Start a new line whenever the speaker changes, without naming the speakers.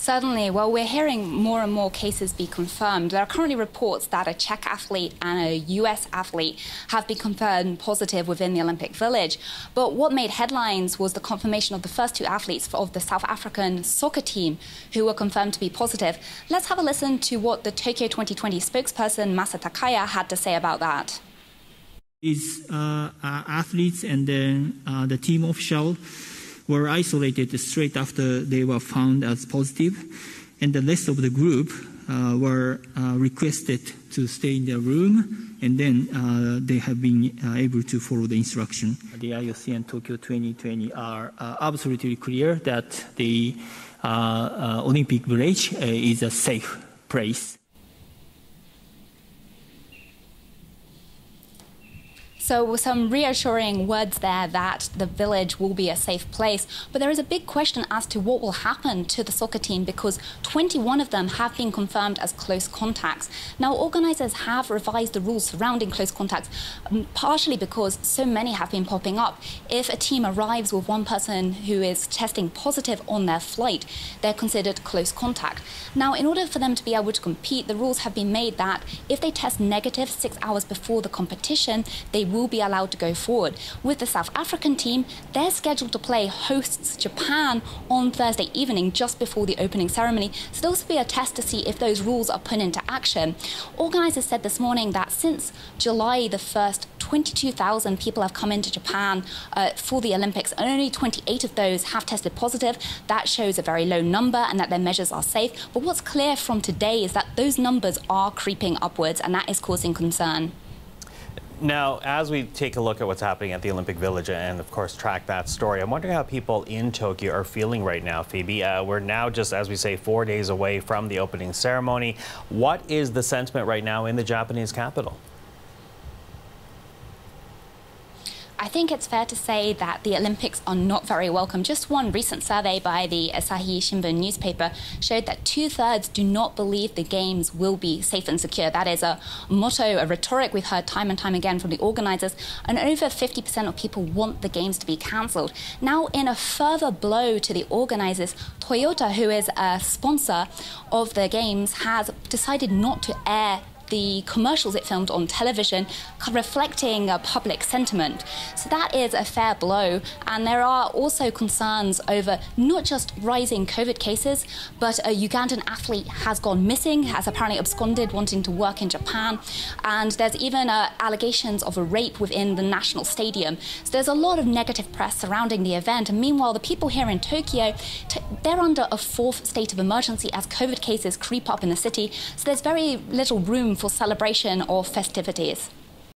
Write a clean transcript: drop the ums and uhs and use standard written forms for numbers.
Certainly. Well, we're hearing more and more cases be confirmed. There are currently reports that a Czech athlete and a US athlete have been confirmed positive within the Olympic Village. But what made headlines was the confirmation of the first two athletes of the South African soccer team who were confirmed to be positive. Let's have a listen to what the Tokyo 2020 spokesperson Masa Takaya had to say about that.
These athletes and then the team official were isolated straight after they were found as positive, and the rest of the group were requested to stay in their room, and then they have been able to follow the instruction. The IOC and Tokyo 2020 are absolutely clear that the Olympic Village is a safe place.
So some reassuring words there that the village will be a safe place. But there is a big question as to what will happen to the soccer team, because 21 of them have been confirmed as close contacts. Now, organisers have revised the rules surrounding close contacts, partially because so many have been popping up. If a team arrives with one person who is testing positive on their flight, they're considered close contact. Now, in order for them to be able to compete, the rules have been made that if they test negative 6 hours before the competition, they will be allowed to go forward. With the South African team, they're scheduled to play hosts Japan on Thursday evening just before the opening ceremony. So there'll also be a test to see if those rules are put into action. Organisers said this morning that since July the 1st, 22,000 people have come into Japan for the Olympics, and only 28 of those have tested positive. That shows a very low number and that their measures are safe. But what's clear from today is that those numbers are creeping upwards, and that is causing concern.
Now, as we take a look at what's happening at the Olympic Village and, of course, track that story, I'm wondering how people in Tokyo are feeling right now, Phoebe. We're now just, as we say, 4 days away from the opening ceremony. What is the sentiment right now in the Japanese capital?
I think it's fair to say that the Olympics are not very welcome. Just one recent survey by the Asahi Shimbun newspaper showed that 2/3 do not believe the Games will be safe and secure. That is a motto, a rhetoric we've heard time and time again from the organisers, and over 50% of people want the Games to be cancelled. Now, in a further blow to the organisers, Toyota, who is a sponsor of the Games, has decided not to air the commercials it filmed on television, reflecting public sentiment. So that is a fair blow. And there are also concerns over not just rising COVID cases, but a Ugandan athlete has gone missing, has apparently absconded wanting to work in Japan. And there's even allegations of a rape within the national stadium. So there's a lot of negative press surrounding the event. And meanwhile, the people here in Tokyo, they're under a 4th state of emergency as COVID cases creep up in the city. So there's very little room for celebration or festivities.